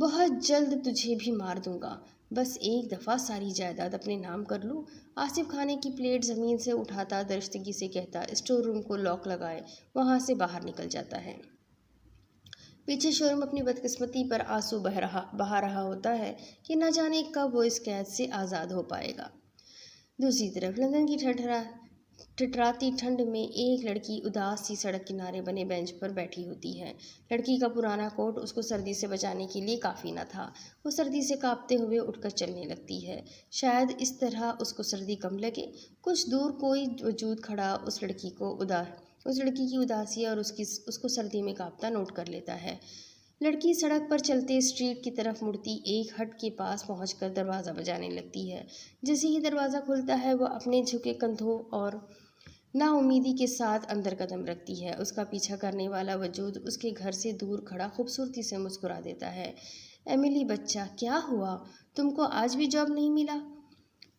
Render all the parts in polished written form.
بہت جلد تجھے بھی مار دوں گا، بس ایک دفعہ ساری جائیداد اپنے نام کر لوں۔ آصف کھانے کی پلیٹ زمین سے اٹھاتا درستگی سے کہتا، اسٹور روم کو لاک لگائے، وہاں سے باہر نکل جاتا ہے۔ پیچھے شورم اپنی بدقسمتی پر آنسو بہا رہا ہوتا ہے کہ نہ جانے کب وہ اس قید سے آزاد ہو پائے گا۔ دوسری طرف لندن کی ٹھٹراتی ٹھنڈ میں ایک لڑکی اداس سی سڑک کنارے بنے بینچ پر بیٹھی ہوتی ہے۔ لڑکی کا پرانا کوٹ اس کو سردی سے بچانے کے لیے کافی نہ تھا۔ وہ سردی سے کانپتے ہوئے اٹھ کر چلنے لگتی ہے۔ شاید اس طرح اس کو سردی کم لگے۔ کچھ دور کوئی وجود کھڑا اس لڑکی کی اداسی اور اس کو سردی میں کانپتا نوٹ کر لیتا ہے۔ لڑکی سڑک پر چلتے اسٹریٹ کی طرف مڑتی ایک ہٹ کے پاس پہنچ کر دروازہ بجانے لگتی ہے۔ جیسے ہی دروازہ کھلتا ہے وہ اپنے جھکے کندھوں اور نا امیدی کے ساتھ اندر قدم رکھتی ہے۔ اس کا پیچھا کرنے والا وجود اس کے گھر سے دور کھڑا خوبصورتی سے مسکرا دیتا ہے۔ ایملی بچہ، کیا ہوا؟ تم کو آج بھی جاب نہیں ملا؟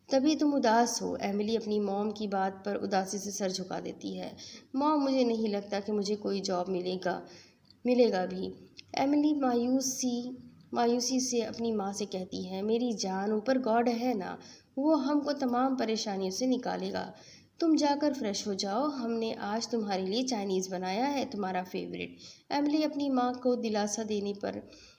تبھی تم اداس ہو۔ ایملی اپنی موم کی بات پر اداسی سے سر جھکا دیتی ہے۔ موم، مجھے نہیں لگتا کہ مجھے کوئی جاب ملے گا بھی۔ ایملی مایوسی سے اپنی ماں سے کہتی ہے، میری جان، اوپر گاڈ ہے نا، وہ ہم کو تمام پریشانیوں سے نکالے گا۔ تم جا کر فریش ہو جاؤ، ہم نے آج تمہارے لیے چائنیز بنایا ہے، تمہارا فیورٹ۔ ایملی اپنی ماں کو دلاسا دینے پر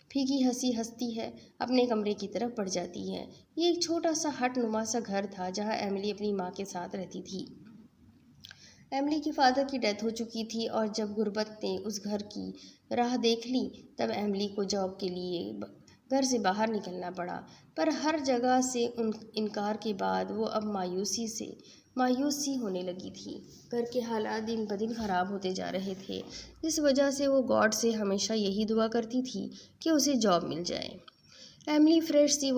پھیکی ہنسی ہنستی ہے، اپنے کمرے کی طرف بڑھ جاتی ہے۔ یہ ایک چھوٹا سا ہٹ نما سا گھر تھا جہاں ایملی اپنی ماں کے ساتھ رہتی تھی۔ ایملی کے فادر کی ڈیتھ ہو چکی تھی اور جب غربت نے اس گھر کی راہ دیکھ لی تب ایملی کو جاب کے لیے گھر سے باہر نکلنا پڑا۔ پر ہر جگہ سے انکار کے بعد وہ اب مایوس سی ہونے لگی تھی۔ گھر کے حالات دن بدن خراب ہوتے جا رہے تھے، جس وجہ سے وہ گاڈ سے ہمیشہ یہی دعا کرتی تھی کہ اسے جاب مل جائے۔ ایملی فریش سی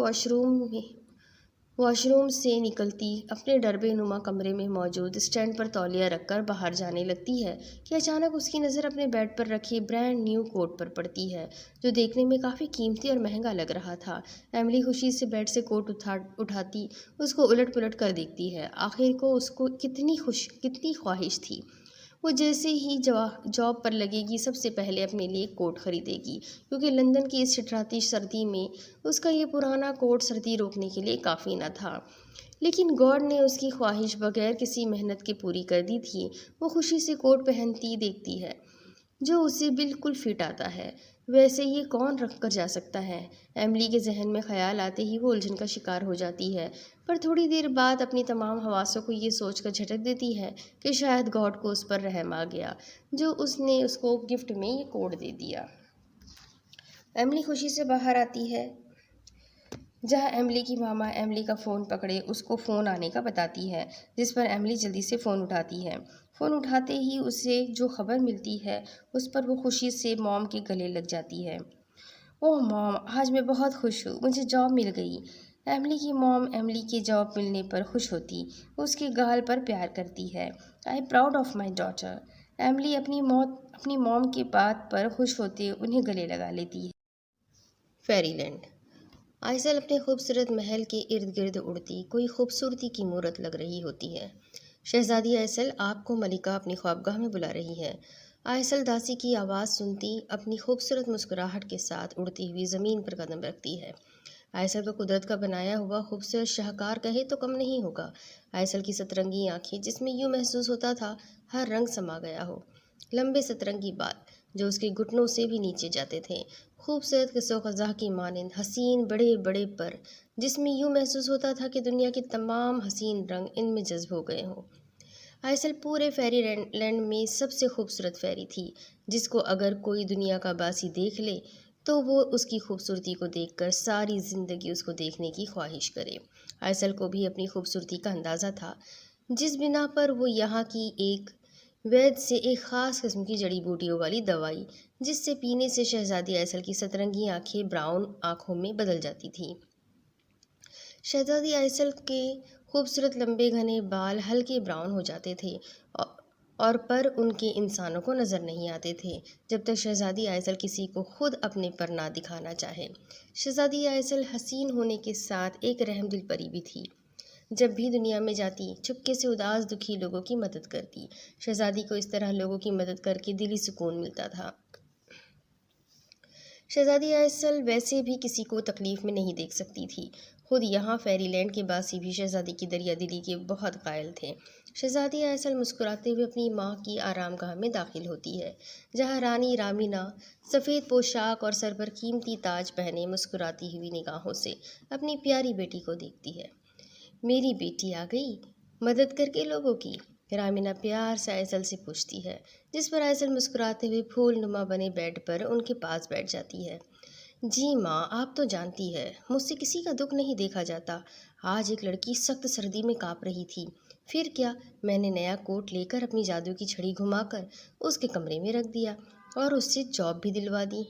واش روم سے نکلتی اپنے ڈربے نما کمرے میں موجود اسٹینڈ پر تولیہ رکھ کر باہر جانے لگتی ہے کہ اچانک اس کی نظر اپنے بیڈ پر رکھے برانڈ نیو کوٹ پر پڑتی ہے جو دیکھنے میں کافی قیمتی اور مہنگا لگ رہا تھا۔ ایملی خوشی سے بیڈ سے کوٹ اٹھاتی اس کو الٹ پلٹ کر دیکھتی ہے۔ آخر کو اس کو کتنی خواہش تھی، وہ جیسے ہی جاب پر لگے گی سب سے پہلے اپنے لیے کوٹ خریدے گی، کیونکہ لندن کی اس ٹھٹراتی سردی میں اس کا یہ پرانا کوٹ سردی روکنے کے لیے کافی نہ تھا۔ لیکن گاڈ نے اس کی خواہش بغیر کسی محنت کے پوری کر دی تھی۔ وہ خوشی سے کوٹ پہنتی دیکھتی ہے جو اسے بالکل فٹ آتا ہے۔ ویسے یہ کون رکھ کر جا سکتا ہے؟ ایملی کے ذہن میں خیال آتے ہی وہ الجھن کا شکار ہو جاتی ہے، پر تھوڑی دیر بعد اپنی تمام حواسوں کو یہ سوچ کر جھٹک دیتی ہے کہ شاید گاڈ کو اس پر رحم آ گیا جو اس نے اس کو گفٹ میں یہ کوٹ دے دیا۔ ایملی خوشی سے باہر آتی ہے جہاں ایملی کی ماما ایملی کا فون پکڑے اس کو فون آنے کا بتاتی ہے، جس پر ایملی جلدی سے فون اٹھاتی ہے۔ فون اٹھاتے ہی اسے جو خبر ملتی ہے اس پر وہ خوشی سے موم کے گلے لگ جاتی ہے۔ اوہ موم، آج میں بہت خوش ہوں، مجھے جاب مل گئی۔ ایملی کی موم ایملی کے جاب ملنے پر خوش ہوتی اس کے گال پر پیار کرتی ہے۔ I proud of my daughter. Emily اپنی موم کے بات پر خوش ہوتے انہیں گلے لگا لیتی ہے۔ Ferry land. آئسل اپنے خوبصورت محل کے ارد گرد اڑتی کوئی خوبصورتی کی مورت لگ رہی ہوتی ہے۔ شہزادی آئسل، آپ کو ملکہ اپنی خوابگاہ میں بلا رہی ہے۔ آئسل داسی کی آواز سنتی اپنی خوبصورت مسکراہٹ کے ساتھ اڑتی ہوئی زمین پر قدم رکھتی ہے۔ آئسل کو قدرت کا بنایا ہوا خوبصورت شاہکار کہے تو کم نہیں ہوگا۔ آئسل کی سترنگی آنکھیں جس میں یوں محسوس ہوتا تھا ہر رنگ سما گیا ہو، لمبے سترنگی بال جو اس کے گھٹنوں سے بھی نیچے جاتے تھے، خوبصورت قص و قزح کی مانند حسین بڑے بڑے پر جس میں یوں محسوس ہوتا تھا کہ دنیا کے تمام حسین رنگ ان میں جذب ہو گئے ہوں۔ آئسل پورے فیری لینڈ میں سب سے خوبصورت فیری تھی، جس کو اگر کوئی دنیا کا باسی دیکھ لے تو وہ اس کی خوبصورتی کو دیکھ کر ساری زندگی اس کو دیکھنے کی خواہش کرے۔ آئسل کو بھی اپنی خوبصورتی کا اندازہ تھا، جس بنا پر وہ یہاں کی ایک وید سے ایک خاص قسم کی جڑی بوٹیوں والی دوائی جس سے پینے سے شہزادی آئسل کی سترنگی آنکھیں براؤن آنکھوں میں بدل جاتی تھیں۔ شہزادی آئسل کے خوبصورت لمبے گھنے بال ہلکے براؤن ہو جاتے تھے اور پر ان کے انسانوں کو نظر نہیں آتے تھے جب تک شہزادی آئسل کسی کو خود اپنے پر نہ دکھانا چاہے۔ شہزادی آئسل حسین ہونے کے ساتھ ایک رحم دل پری بھی تھی۔ جب بھی دنیا میں جاتی چپکے سے اداس دکھی لوگوں کی مدد کرتی۔ شہزادی کو اس طرح لوگوں کی مدد کر کے دلی سکون ملتا تھا۔ شہزادی ایسل ویسے بھی کسی کو تکلیف میں نہیں دیکھ سکتی تھی۔ خود یہاں فیری لینڈ کے باسی بھی شہزادی کی دریا دلی کے بہت قائل تھے۔ شہزادی ایسل مسکراتے ہوئے اپنی ماں کی آرام گاہ میں داخل ہوتی ہے، جہاں رانی رامینا سفید پوشاک اور سر پر قیمتی تاج پہنے مسکراتی ہوئی نگاہوں سے اپنی پیاری بیٹی کو دیکھتی ہے۔ میری بیٹی آ گئی مدد کر کے لوگوں کی، رامینا پیار سے ایسل سے پوچھتی ہے، جس پر ایسل مسکراتے ہوئے پھول نما بنے بیڈ پر ان کے پاس بیٹھ جاتی ہے۔ جی ماں، آپ تو جانتی ہے مجھ سے کسی کا دکھ نہیں دیکھا جاتا۔ آج ایک لڑکی سخت سردی میں کانپ رہی تھی، پھر کیا، میں نے نیا کوٹ لے کر اپنی جادو کی چھڑی گھما کر اس کے کمرے میں رکھ دیا اور اس سے جاب بھی دلوا دی۔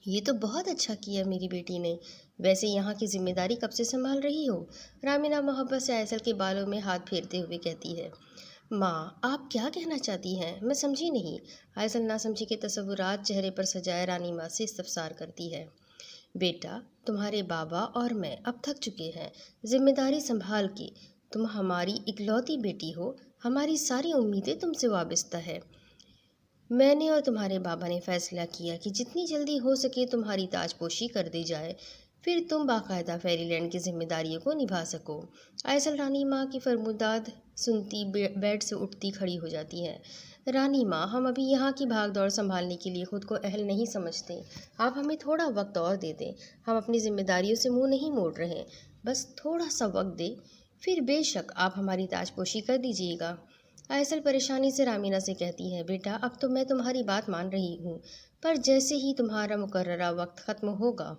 یہ تو بہت اچھا کیا میری بیٹی نے۔ ویسے یہاں کی ذمہ داری کب سے سنبھال رہی ہو؟ رامینا محبت سے ایسل کے بالوں میں ہاتھ پھیرتے ہوئے کہتی ہے۔ ماں، آپ کیا کہنا چاہتی ہیں؟ میں سمجھی نہیں۔ ایسل ناسمجھی کے تصورات چہرے پر سجائے رانی ماں سے استفسار کرتی ہے۔ بیٹا، تمہارے بابا اور میں اب تھک چکے ہیں ذمہ داری سنبھال کے۔ تم ہماری اکلوتی بیٹی ہو، ہماری ساری امیدیں تم سے وابستہ ہے۔ میں نے اور تمہارے بابا نے فیصلہ کیا کہ جتنی جلدی ہو سکے تمہاری تاج پوشی کر دی جائے، پھر تم باقاعدہ فیری لینڈ کی ذمہ داریوں کو نبھا سکو۔ ایسل رانی ماں کی فرمودات سنتی بیڈ سے اٹھتی کھڑی ہو جاتی ہے۔ رانی ماں، ہم ابھی یہاں کی بھاگ دوڑ سنبھالنے کے لیے خود کو اہل نہیں سمجھتے۔ آپ ہمیں تھوڑا وقت اور دے دیں، ہم اپنی ذمہ داریوں سے منہ نہیں موڑ رہے، بس تھوڑا سا وقت دیں، پھر بے شک آپ ہماری تاج پوشی کر دیجیے گا۔ ایسل پریشانی سے رامینا سے کہتی ہے، بیٹا اب تو میں تمہاری بات مان رہی ہوں، پر جیسے ہی تمہارا مقررہ وقت ختم ہوگا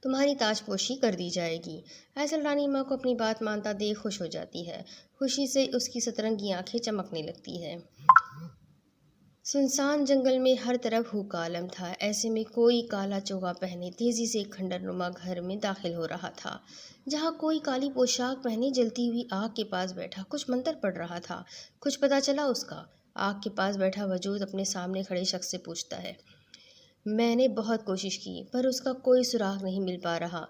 تمہاری تاج پوشی کر دی جائے گی۔ ایسل رانی ماں کو اپنی بات مانتا دیکھ خوش ہو جاتی ہے، خوشی سے اس کی سترنگی آنکھیں چمکنے لگتی ہے۔ سنسان جنگل میں ہر طرف ہو کا عالم تھا، ایسے میں کوئی کالا چوغا پہنے تیزی سے ایک کھنڈر نما گھر میں داخل ہو رہا تھا، جہاں کوئی کالی پوشاک پہنے جلتی ہوئی آگ کے پاس بیٹھا کچھ منتر پڑھ رہا تھا۔ کچھ پتہ چلا اس کا؟ آگ کے پاس بیٹھا وجود اپنے سامنے کھڑے شخص سے پوچھتا ہے۔ میں نے بہت کوشش کی پر اس کا کوئی سراغ نہیں مل پا رہا۔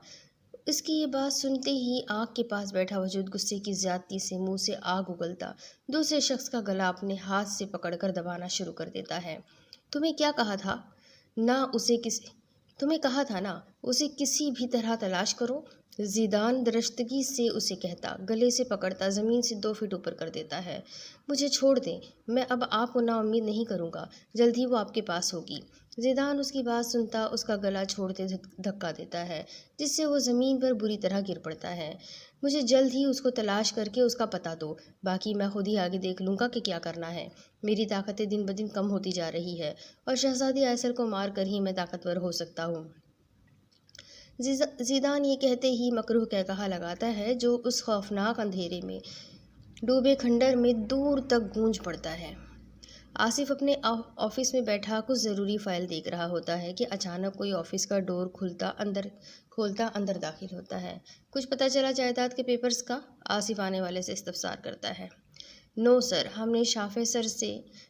اس کی یہ بات سنتے ہی آگ کے پاس بیٹھا وجود غصے کی زیادتی سے منہ سے آگ اگلتا دوسرے شخص کا گلا اپنے ہاتھ سے پکڑ کر دبانا شروع کر دیتا ہے۔ تمہیں کیا کہا تھا تمہیں کہا تھا نا اسے کسی بھی طرح تلاش کرو، زیدان درشتگی سے اسے کہتا، گلے سے پکڑتا زمین سے 2 فٹ اوپر کر دیتا ہے۔ مجھے چھوڑ دیں، میں اب آپ کو نا امید نہیں کروں گا، جلد ہی وہ آپ کے پاس ہوگی۔ زیدان اس کی بات سنتا اس کا گلا چھوڑتے دھکا دیتا ہے، جس سے وہ زمین پر بری طرح گر پڑتا ہے۔ مجھے جلد ہی اس کو تلاش کر کے اس کا پتہ دو، باقی میں خود ہی آگے دیکھ لوں گا کہ کیا کرنا ہے۔ میری طاقتیں دن بدن کم ہوتی جا رہی ہے اور شہزادی ایسل کو مار کر ہی میں طاقتور ہو سکتا ہوں۔ زیدان یہ کہتے ہی مکروہ قہقہہ لگاتا ہے جو اس خوفناک اندھیرے میں ڈوبے کھنڈر میں دور تک گونج پڑتا ہے۔ آصف اپنے آفس میں بیٹھا کچھ ضروری فائل دیکھ رہا ہوتا ہے کہ اچانک کوئی آفس کا ڈور کھولتا اندر داخل ہوتا ہے۔ کچھ پتہ چلا جائیداد کے پیپرز کا؟ آصف آنے والے سے استفسار کرتا ہے۔ نو سر، ہم نے شافع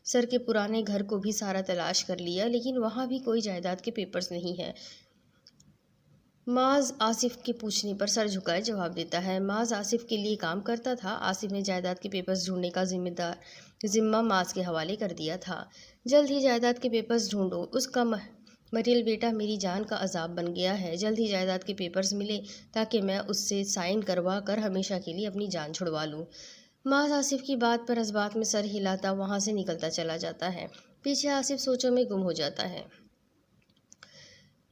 سر کے پرانے گھر کو بھی سارا تلاش کر لیا لیکن وہاں بھی کوئی جائیداد کے پیپرز نہیں ہے۔ معاذ آصف کے پوچھنے پر سر جھکائے جواب دیتا ہے۔ معاذ آصف کے لیے کام کرتا تھا۔ آصف نے جائیداد کے پیپرز ڈھونڈنے کا ذمہ معاذ کے حوالے کر دیا تھا۔ جلد ہی جائیداد کے پیپرز ڈھونڈو، اس کا مریل بیٹا میری جان کا عذاب بن گیا ہے۔ جلد ہی جائیداد کے پیپرز ملے تاکہ میں اس سے سائن کروا کر ہمیشہ کے لیے اپنی جان چھڑوا لوں۔ معاذ آصف کی بات پر اسبات میں سر ہلاتا وہاں سے نکلتا چلا جاتا ہے۔ پیچھے آصف سوچوں میں گم ہو جاتا ہے۔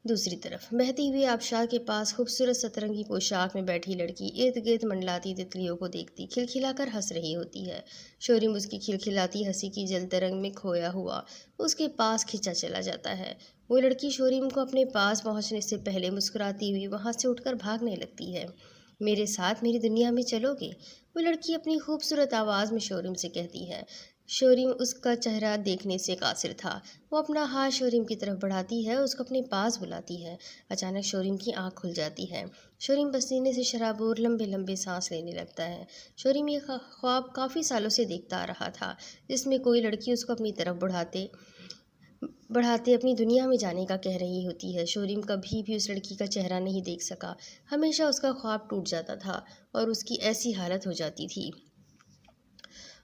دوسری طرف بہتی ہوئی آبشار کے پاس خوبصورت سترنگی پوشاک میں بیٹھی لڑکی ارد گرد منڈلاتی تتلیوں کو دیکھتی کھلکھلا کر ہنس رہی ہوتی ہے۔ شورم اس کی کھلکھلاتی ہنسی کی جلتے رنگ میں کھویا ہوا اس کے پاس کھنچا چلا جاتا ہے۔ وہ لڑکی شورم کو اپنے پاس پہنچنے سے پہلے مسکراتی ہوئی وہاں سے اٹھ کر بھاگنے لگتی ہے۔ میرے ساتھ میری دنیا میں چلو گے؟ وہ لڑکی اپنی خوبصورت آواز میں شورم سے کہتی ہے۔ شورم اس کا چہرہ دیکھنے سے قاصر تھا۔ وہ اپنا ہاتھ شورم کی طرف بڑھاتی ہے، اس کو اپنے پاس بلاتی ہے۔ اچانک شورم کی آنکھ کھل جاتی ہے۔ شورم پسینے سے شرابور لمبے لمبے سانس لینے لگتا ہے۔ شورم یہ خواب کافی سالوں سے دیکھتا آ رہا تھا، جس میں کوئی لڑکی اس کو اپنی طرف بڑھاتے اپنی دنیا میں جانے کا کہہ رہی ہوتی ہے۔ شورم کبھی بھی اس لڑکی کا چہرہ نہیں دیکھ سکا، ہمیشہ اس کا خواب ٹوٹ جاتا تھا اور اس کی ایسی حالت ہو جاتی تھی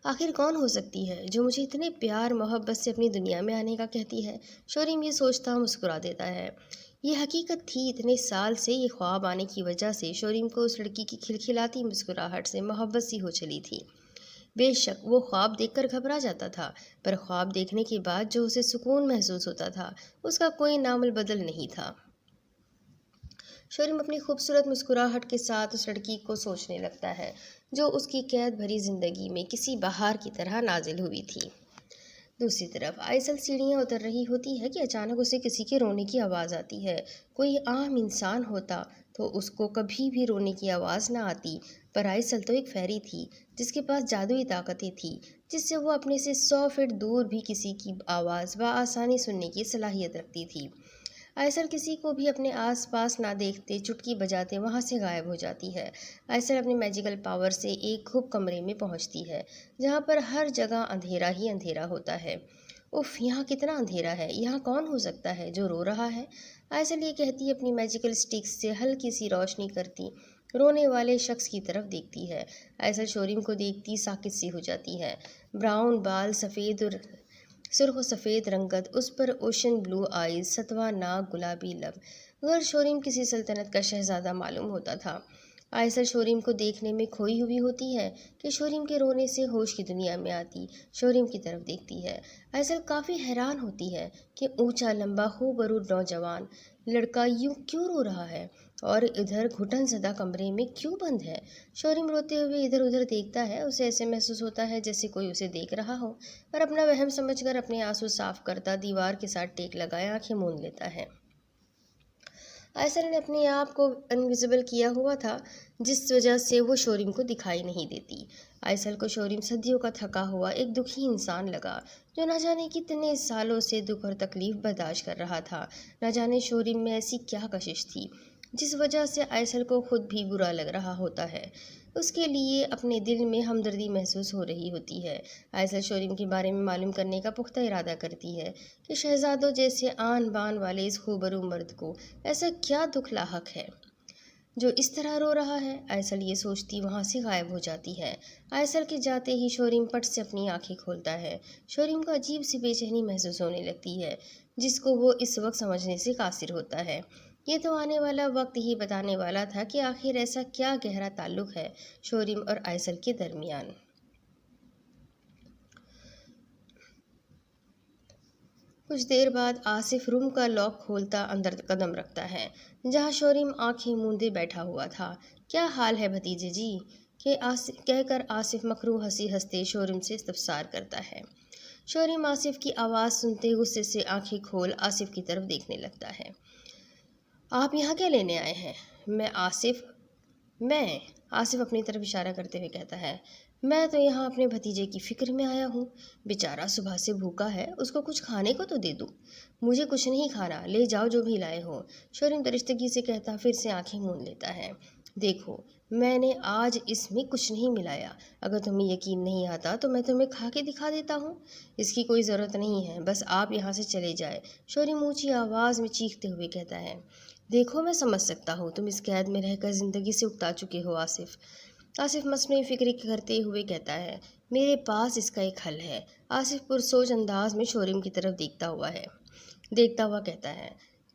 آخر کون ہو سکتی ہے جو مجھے اتنے پیار محبت سے اپنی دنیا میں آنے کا کہتی ہے؟ شوریم یہ سوچتا مسکرا دیتا ہے۔ یہ حقیقت تھی، اتنے سال سے یہ خواب آنے کی وجہ سے شوریم کو اس لڑکی کی کھلکھلاتی مسکراہٹ سے محبت سی ہو چلی تھی۔ بے شک وہ خواب دیکھ کر گھبرا جاتا تھا، پر خواب دیکھنے کے بعد جو اسے سکون محسوس ہوتا تھا اس کا کوئی نام البدل نہیں تھا۔ شوریم اپنی خوبصورت مسکراہٹ کے ساتھ اس لڑکی کو سوچنے لگتا ہے جو اس کی قید بھری زندگی میں کسی بہار کی طرح نازل ہوئی تھی۔ دوسری طرف آئسل سیڑھیاں اتر رہی ہوتی ہے کہ اچانک اسے کسی کے رونے کی آواز آتی ہے۔ کوئی عام انسان ہوتا تو اس کو کبھی بھی رونے کی آواز نہ آتی، پر آئسل تو ایک فیری تھی جس کے پاس جادوئی طاقتیں تھیں جس سے وہ اپنے سے 100 فٹ دور بھی کسی کی آواز بآسانی سننے کی صلاحیت رکھتی تھی۔ آئسل کسی کو بھی اپنے آس پاس نہ دیکھتے چٹکی بجاتے وہاں سے غائب ہو جاتی ہے۔ آئسل اپنے میجیکل پاور سے ایک خوب کمرے میں پہنچتی ہے جہاں پر ہر جگہ اندھیرا ہی اندھیرا ہوتا ہے۔ اف، یہاں کتنا اندھیرا ہے، یہاں کون ہو سکتا ہے جو رو رہا ہے؟ آئسل یہ کہتی اپنی میجیکل سٹکس سے ہلکی سی روشنی کرتی رونے والے شخص کی طرف دیکھتی ہے۔ آئسل شوریم کو دیکھتی ساکت سی ہو جاتی ہے۔ براؤن بال، سرخ و سفید رنگت، اس پر اوشن بلو آئیز، ستواں ناک، گلابی لب، غیر شوریم کسی سلطنت کا شہزادہ معلوم ہوتا تھا۔ آئسل شوریم کو دیکھنے میں کھوئی ہوئی ہوتی ہے کہ شوریم کے رونے سے ہوش کی دنیا میں آتی شوریم کی طرف دیکھتی ہے۔ آئسل کافی حیران ہوتی ہے کہ اونچا لمبا خوبرو نوجوان لڑکا یوں کیوں رو رہا ہے اور ادھر گھٹن زدہ کمرے میں کیوں بند ہے۔ شوریم روتے ہوئے ادھر ادھر دیکھتا ہے، اسے ایسے محسوس ہوتا ہے جیسے کوئی اسے دیکھ رہا ہو، اور اپنا وہم سمجھ کر اپنے آنسو صاف کرتا دیوار کے ساتھ ٹیک لگائے آنکھیں موند لیتا ہے۔ آئسل نے اپنے آپ کو انویزیبل کیا ہوا تھا جس وجہ سے وہ شوریم کو دکھائی نہیں دیتی۔ آئسل کو شوریم صدیوں کا تھکا ہوا ایک دکھی انسان لگا جو نہ جانے کتنے سالوں سے دکھ اور تکلیف برداشت کر رہا تھا۔ نہ جانے شوریم میں ایسی کیا کشش تھی جس وجہ سے آئسل کو خود بھی برا لگ رہا ہوتا ہے، اس کے لیے اپنے دل میں ہمدردی محسوس ہو رہی ہوتی ہے۔ آئسل شوریم کے بارے میں معلوم کرنے کا پختہ ارادہ کرتی ہے کہ شہزادوں جیسے آن بان والے اس خوبرو مرد کو ایسا کیا دکھ لاحق ہے جو اس طرح رو رہا ہے۔ آئسل یہ سوچتی وہاں سے غائب ہو جاتی ہے۔ آئسل کے جاتے ہی شوریم پٹ سے اپنی آنکھیں کھولتا ہے۔ شوریم کو عجیب سی بے چینی محسوس ہونے لگتی ہے جس کو وہ اس وقت سمجھنے سے قاصر ہوتا ہے۔ یہ تو آنے والا وقت ہی بتانے والا تھا کہ آخر ایسا کیا گہرا تعلق ہے شوریم اور آئسل کے درمیان۔ کچھ دیر بعد آصف روم کا لاک کھولتا اندر قدم رکھتا ہے جہاں شوریم آنکھیں موندے بیٹھا ہوا تھا۔ کیا حال ہے بھتیجے جی؟ کہہ کر آصف مکروہ ہنسی ہنستے شوریم سے استفسار کرتا ہے۔ شوریم آصف کی آواز سنتے غصے سے آنکھیں کھول آصف کی طرف دیکھنے لگتا ہے۔ آپ یہاں کیا لینے آئے ہیں؟ میں آصف اپنی طرف اشارہ کرتے ہوئے کہتا ہے، میں تو یہاں اپنے بھتیجے کی فکر میں آیا ہوں۔ بیچارہ صبح سے بھوکا ہے، اس کو کچھ کھانے کو تو دے دوں۔ مجھے کچھ نہیں کھانا، لے جاؤ جو بھی لائے ہو، شوریم درستگی سے کہتا پھر سے آنکھیں موند لیتا ہے۔ دیکھو، میں نے آج اس میں کچھ نہیں ملایا، اگر تمہیں یقین نہیں آتا تو میں تمہیں کھا کے دکھا دیتا ہوں۔ اس کی کوئی ضرورت نہیں ہے، بس آپ یہاں سے چلے جائے، شوریم اونچی آواز میں چیختے ہوئے کہتا ہے۔ دیکھو، میں سمجھ سکتا ہوں تم اس قید میں رہ کر زندگی سے اکتا چکے ہو آصف مصنوعی فکر کرتے ہوئے کہتا ہے، میرے پاس اس کا ایک حل ہے۔ آصف پرسوچ انداز میں شوریم کی طرف دیکھتا ہوا کہتا ہے،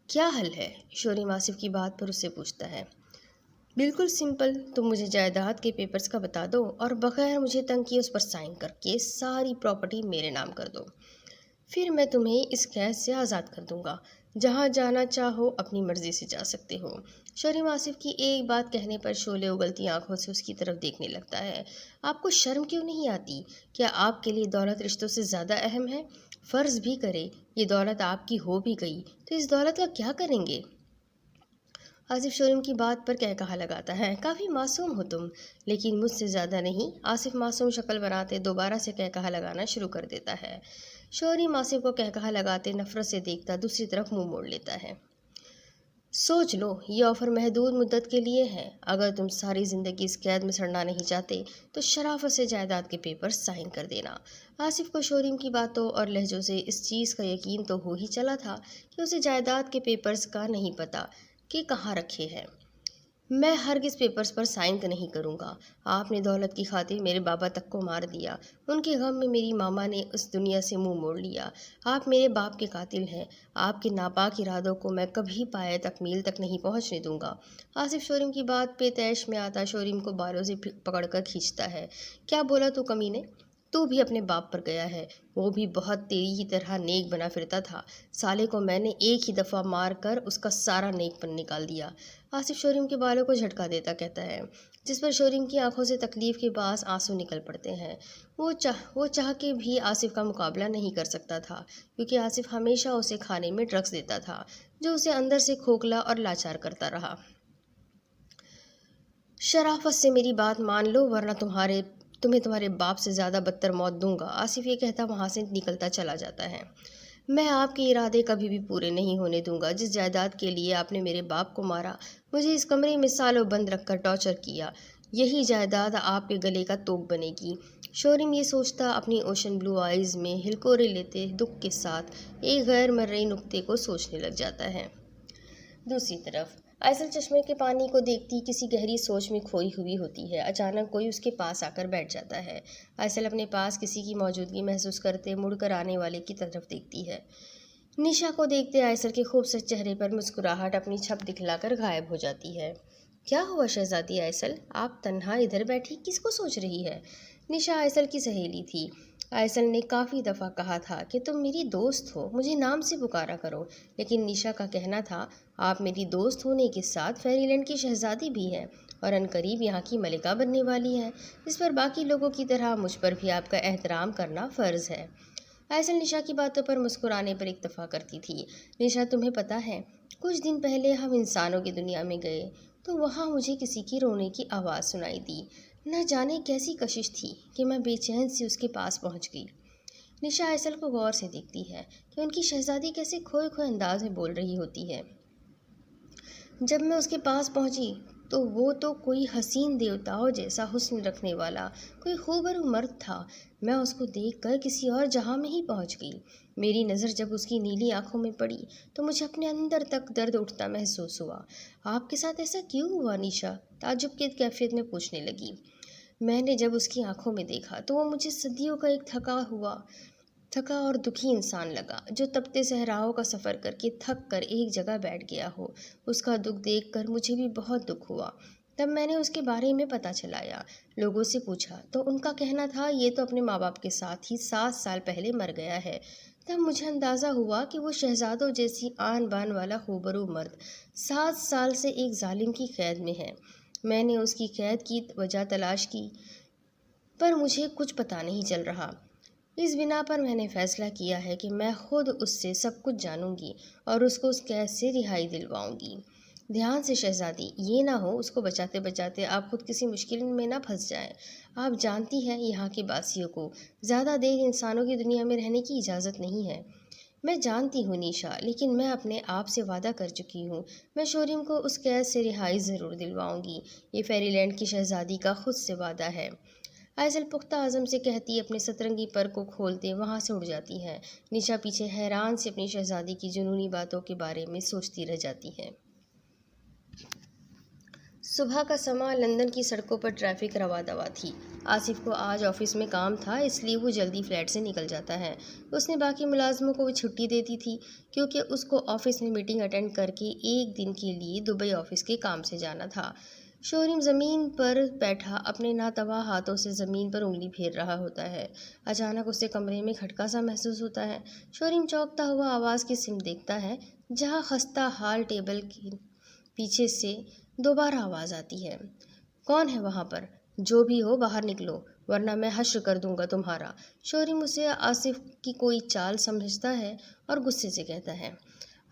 کیا حل ہے؟ شوریم آصف کی بات پر اس سے پوچھتا ہے۔ بالکل سمپل، تم مجھے جائیداد کے پیپرز کا بتا دو اور بغیر مجھے تنگ کیے اس پر سائن کر کے ساری پراپرٹی میرے نام کر دو، پھر میں تمہیں اس قید سے آزاد کر دوں گا، جہاں جانا چاہو اپنی مرضی سے جا سکتے ہو۔ شوریم آصف کی ایک بات کہنے پر شعلے اگلتی آنکھوں سے اس کی طرف دیکھنے لگتا ہے۔ آپ کو شرم کیوں نہیں آتی؟ کیا آپ کے لیے دولت رشتوں سے زیادہ اہم ہے؟ فرض بھی کرے یہ دولت آپ کی ہو بھی گئی تو اس دولت کا کیا کریں گے؟ آصف شوریم کی بات پر کہا لگاتا ہے، کافی معصوم ہو تم، لیکن مجھ سے زیادہ نہیں۔ آصف معصوم شکل بناتے دوبارہ سے کہا لگانا شروع کر دیتا ہے۔ شوریم آصف کو کہا لگاتے نفرت سے دیکھتا دوسری طرف منہ موڑ لیتا ہے۔ سوچ لو، یہ آفر محدود مدت کے لیے ہے، اگر تم ساری زندگی اس قید میں سڑنا نہیں چاہتے تو شرافت سے جائیداد کے پیپر سائن کر دینا۔ آصف کو شوریم کی باتوں اور لہجوں سے اس چیز کا یقین تو ہو ہی چلا تھا کہ اسے جائیداد کے پیپرز کا نہیں پتہ کہ کہاں رکھے ہیں۔ میں ہرگز پیپرز پر سائن نہیں کروں گا۔ آپ نے دولت کی خاطر میرے بابا تک کو مار دیا۔ ان کے غم میں میری ماما نے اس دنیا سے منہ موڑ لیا۔ آپ میرے باپ کے قاتل ہیں۔ آپ کے ناپاک ارادوں کو میں کبھی پائے تکمیل تک نہیں پہنچنے دوں گا۔ آصف شورم کی بات پہ طیش میں آتا شورم کو بالوں سے پکڑ کر کھینچتا ہے۔ کیا بولا تو کمینے؟ تو بھی اپنے باپ پر گیا ہے، وہ بھی بہت تیری ہی طرح نیک بنا پھرتا تھا۔ سالے کو میں نے ایک ہی دفعہ مار کر اس کا سارا نیک پن نکال دیا۔ آصف شورم کے بالوں کو جھٹکا دیتا کہتا ہے، جس پر شورم کی آنکھوں سے تکلیف کے باعث آنسو نکل پڑتے ہیں۔ وہ چاہ کے بھی آصف کا مقابلہ نہیں کر سکتا تھا، کیونکہ آصف ہمیشہ اسے کھانے میں ڈرگس دیتا تھا، جو اسے اندر سے کھوکھلا اور لاچار کرتا رہا۔ شرافت سے میری بات مان لو ورنہ تمہیں تمہارے باپ سے زیادہ بدتر موت دوں گا۔ آصف یہ کہتا وہاں سے نکلتا چلا جاتا ہے۔ میں آپ کے ارادے کبھی بھی پورے نہیں ہونے دوں گا۔ جس جائیداد کے لیے آپ نے میرے باپ کو مارا، مجھے اس کمرے میں سالوں بند رکھ کر ٹارچر کیا، یہی جائیداد آپ کے گلے کا توق بنے گی۔ شورم یہ سوچتا اپنی اوشن بلو آئیز میں ہلکورے لیتے دکھ کے ساتھ ایک غیر مرئی نکتے کو سوچنے لگ جاتا ہے۔ دوسری طرف آئسل چشمے کے پانی کو دیکھتی کسی گہری سوچ میں کھوئی ہوئی ہوتی ہے۔ اچانک کوئی اس کے پاس آ کر بیٹھ جاتا ہے۔ آئسل اپنے پاس کسی کی موجودگی محسوس کرتے مڑ کر آنے والے کی طرف دیکھتی ہے۔ نشا کو دیکھتے آئسل کے خوبصورت چہرے پر مسکراہٹ اپنی چھپ دکھلا کر غائب ہو جاتی ہے۔ کیا ہوا شہزادی آئسل؟ آپ تنہا ادھر بیٹھی کس کو سوچ رہی ہے؟ نشا آئسل کی سہیلی تھی۔ آئسل نے کافی دفعہ کہا تھا کہ تم میری دوست ہو، مجھے نام سے پکارا کرو، لیکن نشا کا کہنا تھا آپ میری دوست ہونے کے ساتھ فیری لینڈ کی شہزادی بھی ہیں اور عنقریب یہاں کی ملکہ بننے والی ہیں، اس پر باقی لوگوں کی طرح مجھ پر بھی آپ کا احترام کرنا فرض ہے۔ آئسل نشا کی باتوں پر مسکرانے پر اکتفا کرتی تھی۔ نشا تمہیں پتہ ہے، کچھ دن پہلے ہم انسانوں کی دنیا میں گئے تو وہاں مجھے کسی کی رونے کی آواز سنائی دی۔ نہ جانے کیسی کشش تھی کہ میں بے چین سے اس کے پاس پہنچ گئی۔ نشا آئسل کو غور سے دیکھتی ہے کہ ان کی شہزادی کیسے کھوئے کھوئے انداز میں بول رہی ہوتی ہے۔ جب میں اس کے پاس پہنچی تو وہ تو کوئی حسین دیوتاؤں جیسا حسن رکھنے والا کوئی خوبرو مرد تھا۔ میں اس کو دیکھ کر کسی اور جہاں میں ہی پہنچ گئی۔ میری نظر جب اس کی نیلی آنکھوں میں پڑی تو مجھے اپنے اندر تک درد اٹھتا محسوس ہوا۔ آپ کے ساتھ ایسا کیوں ہوا؟ نشا تعجب کی کیفیت میں پوچھنے لگی۔ میں نے جب اس کی آنکھوں میں دیکھا تو وہ مجھے صدیوں کا ایک تھکا اور دکھی انسان لگا، جو تپتے صحراؤں کا سفر کر کے تھک کر ایک جگہ بیٹھ گیا ہو۔ اس کا دکھ دیکھ کر مجھے بھی بہت دکھ ہوا۔ تب میں نے اس کے بارے میں پتہ چلایا، لوگوں سے پوچھا تو ان کا کہنا تھا یہ تو اپنے ماں باپ کے ساتھ ہی 7 سال پہلے مر گیا ہے۔ تب مجھے اندازہ ہوا کہ وہ شہزادوں جیسی آن بان والا خوبرو مرد 7 سال سے ایک ظالم کی قید میں ہے۔ میں نے اس کی قید کی وجہ تلاش کی پر مجھے کچھ پتہ نہیں چل رہا۔ اس بنا پر میں نے فیصلہ کیا ہے کہ میں خود اس سے سب کچھ جانوں گی اور اس کو اس قید سے رہائی دلواؤں گی۔ دھیان سے شہزادی، یہ نہ ہو اس کو بچاتے بچاتے آپ خود کسی مشکل میں نہ پھنس جائیں۔ آپ جانتی ہیں یہاں کے باسیوں کو زیادہ دیر انسانوں کی دنیا میں رہنے کی اجازت نہیں ہے۔ میں جانتی ہوں نشا، لیکن میں اپنے آپ سے وعدہ کر چکی ہوں، میں شورم کو اس قید سے رہائی ضرور دلواؤں گی۔ یہ فیری لینڈ کی شہزادی کا خود سے وعدہ ہے۔ آئسل پختہ عزم سے کہتی اپنے سترنگی پر کو کھولتے وہاں سے اڑ جاتی ہے۔ نشا پیچھے حیران سے اپنی شہزادی کی جنونی باتوں کے بارے میں سوچتی رہ جاتی ہے۔ صبح کا سماں لندن کی سڑکوں پر ٹریفک رواں دواں تھی۔ آصف کو آج آفس میں کام تھا، اس لیے وہ جلدی فلیٹ سے نکل جاتا ہے۔ اس نے باقی ملازموں کو بھی چھٹی دے دی تھی، کیونکہ اس کو آفس میں میٹنگ اٹینڈ کر کے ایک دن کے لیے دبئی آفس کے کام سے جانا تھا۔ شورم زمین پر بیٹھا اپنے ناتواں ہاتھوں سے زمین پر انگلی پھیر رہا ہوتا ہے۔ اچانک اسے کمرے میں کھٹکا سا محسوس ہوتا ہے۔ شورم چونکتا ہوا آواز کی سمت دیکھتا ہے، جہاں خستہ حال ٹیبل کے پیچھے سے دوبارہ آواز آتی ہے۔ کون ہے وہاں پر؟ جو بھی ہو باہر نکلو ورنہ میں حشر کر دوں گا تمہارا۔ شورم اسے آصف کی کوئی چال سمجھتا ہے اور غصے سے کہتا ہے۔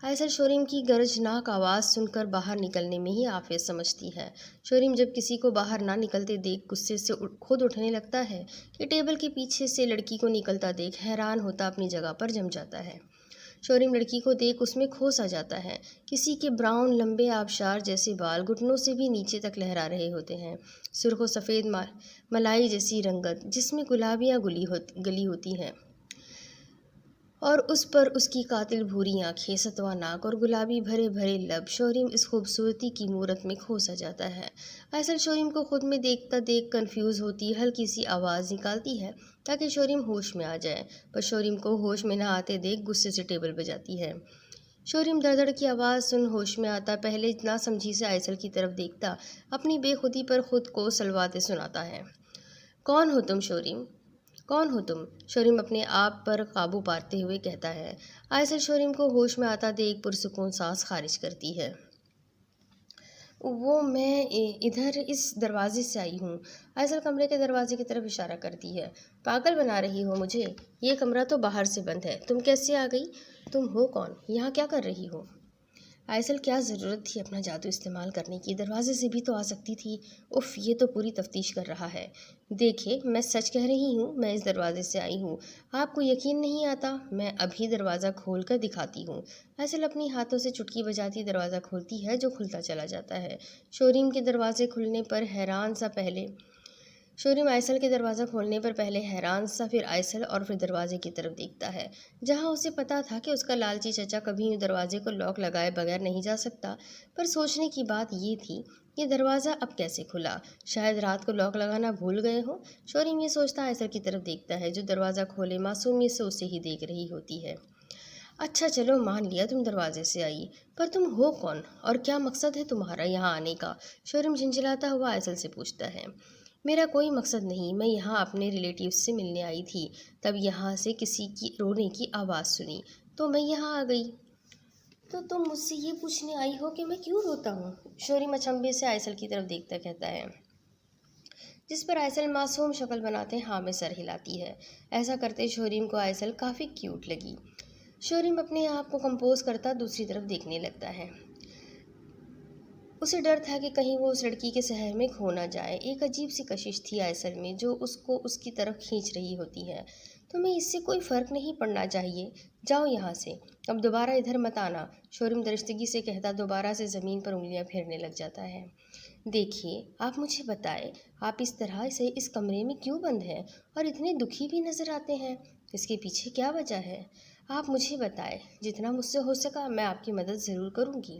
آئسل شورم کی گرجناک آواز سن کر باہر نکلنے میں ہی آفیت سمجھتی ہے۔ شورم جب کسی کو باہر نہ نکلتے دیکھ غصے سے خود اٹھنے لگتا ہے کہ ٹیبل کے پیچھے سے لڑکی کو نکلتا دیکھ حیران ہوتا اپنی جگہ پر جم جاتا ہے۔ شورم لڑکی کو دیکھ اس میں کھو سا جاتا ہے۔ کسی کے براؤن لمبے آبشار جیسے بال گھٹنوں سے بھی نیچے تک لہرا رہے ہوتے ہیں، سرخ و سفید ملائی جیسی رنگت جس میں گلابیاں گلی ہوتی ہیں اور اس پر اس کی قاتل بھوری آنکھیں، ستواں ناک اور گلابی بھرے بھرے لب۔ شوریم اس خوبصورتی کی مورت میں کھو سا جاتا ہے۔ آئسل شوریم کو خود میں دیکھتا دیکھ کنفیوز ہوتی، ہلکی سی آواز نکالتی ہے تاکہ شوریم ہوش میں آ جائے، پر شوریم کو ہوش میں نہ آتے دیکھ غصے سے ٹیبل بجاتی ہے۔ شوریم دڑ کی آواز سن ہوش میں آتا، پہلے نہ سمجھی سے آئسل کی طرف دیکھتا، اپنی بے خودی پر خود کو سلواتے سناتا ہے۔ کون ہو تم شوریم؟ کون ہو تم؟ شوریم اپنے آپ پر قابو پاتے ہوئے کہتا ہے۔ آئسل شوریم کو ہوش میں آتا دیکھ پرسکون سانس خارج کرتی ہے۔ میں ادھر اس دروازے سے آئی ہوں۔ آئسل کمرے کے دروازے کی طرف اشارہ کرتی ہے۔ پاگل بنا رہی ہو مجھے؟ یہ کمرہ تو باہر سے بند ہے، تم کیسے آ گئی؟ تم ہو کون؟ یہاں کیا کر رہی ہو؟ آئسل کیا ضرورت تھی اپنا جادو استعمال کرنے کی؟ دروازے سے بھی تو آ سکتی تھی۔ اف، یہ تو پوری تفتیش کر رہا ہے۔ دیکھے، میں سچ کہہ رہی ہوں، میں اس دروازے سے آئی ہوں۔ آپ کو یقین نہیں آتا؟ میں ابھی دروازہ کھول کر دکھاتی ہوں۔ آئسل اپنی ہاتھوں سے چٹکی بجاتی دروازہ کھولتی ہے، جو کھلتا چلا جاتا ہے۔ شوریم آئسل کے دروازہ کھولنے پر پہلے حیران سا، پھر آئسل اور پھر دروازے کی طرف دیکھتا ہے، جہاں اسے پتا تھا کہ اس کا لالچی چچا کبھی یوں دروازے کو لاک لگائے بغیر نہیں جا سکتا۔ پر سوچنے کی بات یہ تھی، یہ دروازہ اب کیسے کھلا؟ شاید رات کو لاک لگانا بھول گئے ہو۔ شوریم یہ سوچتا آئسل کی طرف دیکھتا ہے، جو دروازہ کھولے معصومیت سے اسے ہی دیکھ رہی ہوتی ہے۔ اچھا چلو، مان لیا تم دروازے سے آئی، پر تم ہو کون اور کیا مقصد ہے تمہارا یہاں آنے کا؟ شوریم جھنجھلاتا ہوا آئسل سے پوچھتا ہے۔ میرا کوئی مقصد نہیں، میں یہاں اپنے ریلیٹیوز سے ملنے آئی تھی، تب یہاں سے کسی کی رونے کی آواز سنی تو میں یہاں آ گئی۔ تو تم مجھ سے یہ پوچھنے آئی ہو کہ میں کیوں روتا ہوں؟ شوریم اچنبھے سے آئسل کی طرف دیکھتا کہتا ہے، جس پر آئسل معصوم شکل بناتے ہاں میں سر ہلاتی ہے۔ ایسا کرتے شوریم کو آئسل کافی کیوٹ لگی۔ شوریم اپنے آپ کو کمپوز کرتا دوسری طرف دیکھنے لگتا ہے۔ اسے ڈر تھا کہ کہیں وہ اس لڑکی کے سحر میں کھو نہ جائے۔ ایک عجیب سی کشش تھی آئسل میں، جو اس کو اس کی طرف کھینچ رہی ہوتی ہے۔ تمہیں اس سے کوئی فرق نہیں پڑنا چاہیے، جاؤ یہاں سے، اب دوبارہ ادھر مت آنا، شوریم درستگی سے کہتا دوبارہ سے زمین پر انگلیاں پھیرنے لگ جاتا ہے۔ دیکھیے، آپ مجھے بتائیں، آپ اس طرح سے اس کمرے میں کیوں بند ہیں اور اتنے دکھی بھی نظر آتے ہیں؟ اس کے پیچھے کیا وجہ ہے؟ آپ مجھے بتائیں، جتنا مجھ سے ہو سکا میں آپ کی مدد ضرور کروں گی۔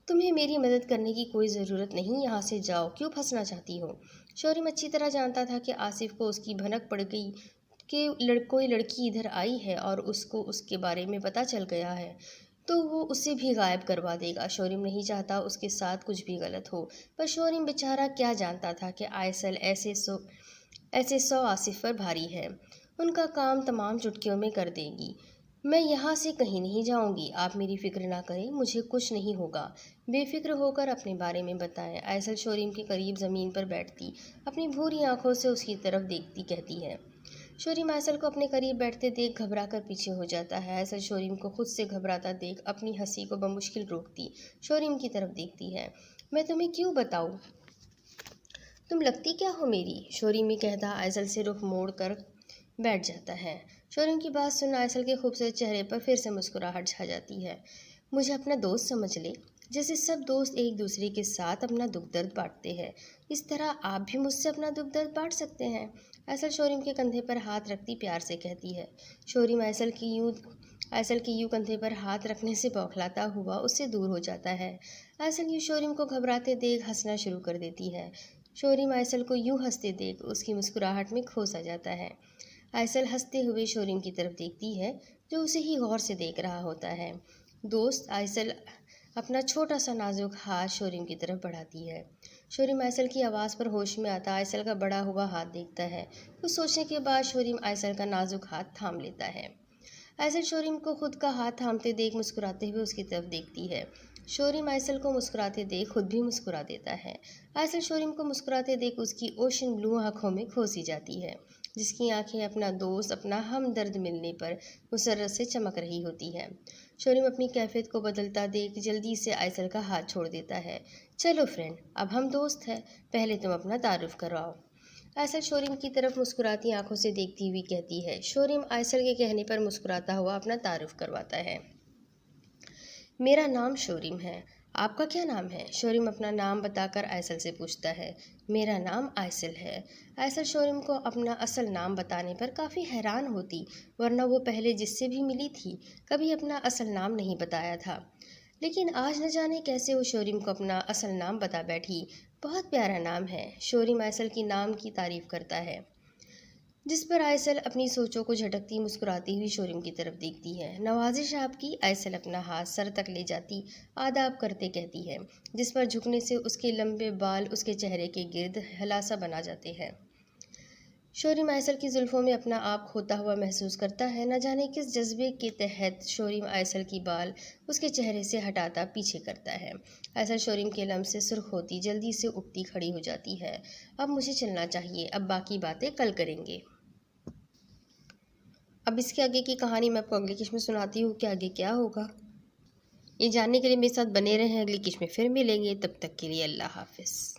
تمہیں میری مدد کرنے کی کوئی ضرورت نہیں، یہاں سے جاؤ، کیوں پھنسنا چاہتی ہو؟ شوریم اچھی طرح جانتا تھا کہ آصف کو اس کی بھنک پڑ گئی کہ کوئی لڑکی ادھر آئی ہے اور اس کو اس کے بارے میں پتہ چل گیا ہے تو وہ اسے بھی غائب کروا دے گا۔ شوریم نہیں چاہتا اس کے ساتھ کچھ بھی غلط ہو، پر شوریم بیچارہ کیا جانتا تھا کہ آئسل ایسے سو آصف پر بھاری ہے، ان کا کام تمام چٹکیوں میں کر دے گی۔ میں یہاں سے کہیں نہیں جاؤں گی، آپ میری فکر نہ کریں، مجھے کچھ نہیں ہوگا، بے فکر ہو کر اپنے بارے میں بتائیں۔ آئسل شوریم کے قریب زمین پر بیٹھتی، اپنی بھوری آنکھوں سے اس کی طرف دیکھتی کہتی ہے۔ شوریم آئسل کو اپنے قریب بیٹھتے دیکھ گھبرا کر پیچھے ہو جاتا ہے۔ آئسل شوریم کو خود سے گھبراتا دیکھ اپنی ہنسی کو بمشکل روکتی شوریم کی طرف دیکھتی ہے۔ میں تمہیں کیوں بتاؤں؟ تم لگتی کیا ہو میری؟ شوریم یہ کہتا آئسل سے رخ موڑ کر بیٹھ جاتا ہے۔ شوریم کی بات سن آئسل کے خوبصورت چہرے پر پھر سے مسکراہٹ چھا جاتی ہے۔ مجھے اپنا دوست سمجھ لے، جیسے سب دوست ایک دوسرے کے ساتھ اپنا دکھ درد بانٹتے ہیں، اس طرح آپ بھی مجھ سے اپنا دکھ درد بانٹ سکتے ہیں۔ آئسل شوریم کے کندھے پر ہاتھ رکھتی پیار سے کہتی ہے۔ شوریم آئسل کے یوں کندھے پر ہاتھ رکھنے سے بوکھلاتا ہوا اس سے دور ہو جاتا ہے۔ آئسل یوں شوریم کو گھبراتے دیکھ ہنسنا شروع کر دیتی ہے۔ شوریم آئسل کو یوں ہنستے دیکھ اس کی مسکراہٹ میں کھو سا جاتا ہے۔ آئسل ہنستے ہوئے شوریم کی طرف دیکھتی ہے، جو اسے ہی غور سے دیکھ رہا ہوتا ہے۔ دوست، آئسل اپنا چھوٹا سا نازک ہاتھ شوریم کی طرف بڑھاتی ہے۔ شوریم آئسل کی آواز پر ہوش میں آتا آئسل کا بڑا ہوا ہاتھ دیکھتا ہے۔ کچھ سوچنے کے بعد شوریم آئسل کا نازک ہاتھ تھام لیتا ہے۔ آئسل شوریم کو خود کا ہاتھ تھامتے دیکھ مسکراتے ہوئے اس کی طرف دیکھتی ہے۔ شوریم آئسل کو مسکراتے دیکھ خود بھی مسکرا دیتا ہے۔ آئسل شوریم کو مسکراتے دیکھ اس کی اوشن بلو آنکھوں میں کھو سی جاتی ہے، جس کی آنکھیں اپنا دوست، اپنا ہمدرد ملنے پر مسرت سے چمک رہی ہوتی ہے۔ شوریم اپنی کیفیت کو بدلتا دیکھ جلدی سے آئسل کا ہاتھ چھوڑ دیتا ہے۔ چلو فرینڈ، اب ہم دوست ہیں، پہلے تم اپنا تعارف کراؤ۔ آئسل شوریم کی طرف مسکراتی آنکھوں سے دیکھتی ہوئی کہتی ہے۔ شوریم آئسل کے کہنے پر مسکراتا ہوا اپنا تعارف کرواتا ہے۔ میرا نام شوریم ہے، آپ کا کیا نام ہے؟ شورم اپنا نام بتا کر آئسل سے پوچھتا ہے۔ میرا نام آئسل ہے۔ آئسل شورم کو اپنا اصل نام بتانے پر کافی حیران ہوتی، ورنہ وہ پہلے جس سے بھی ملی تھی کبھی اپنا اصل نام نہیں بتایا تھا، لیکن آج نہ جانے کیسے وہ شورم کو اپنا اصل نام بتا بیٹھی۔ بہت پیارا نام ہے، شورم آئسل کی نام کی تعریف کرتا ہے، جس پر آئسل اپنی سوچوں کو جھٹکتی مسکراتی ہوئی شورم کی طرف دیکھتی ہے۔ نوازش آپ کی۔ آئسل اپنا ہاتھ سر تک لے جاتی آداب کرتے کہتی ہے، جس پر جھکنے سے اس کے لمبے بال اس کے چہرے کے گرد ہلاسا بنا جاتے ہیں۔ شورم آئسل کی زلفوں میں اپنا آپ کھوتا ہوا محسوس کرتا ہے، نہ جانے کس جذبے کے تحت شورم آئسل کی بال اس کے چہرے سے ہٹاتا پیچھے کرتا ہے۔ آئسل شورم کے لمس سے سرخ ہوتی جلدی سے اٹھتی کھڑی ہو جاتی ہے۔ اب مجھے چلنا چاہیے، اب باقی باتیں کل کریں گے۔ اب اس کے آگے کی کہانی میں آپ کو اگلی قسط میں سناتی ہوں کہ آگے کیا ہوگا۔ یہ جاننے کے لیے میرے ساتھ بنے رہیں، اگلی قسط میں پھر ملیں گے، تب تک کے لیے اللہ حافظ۔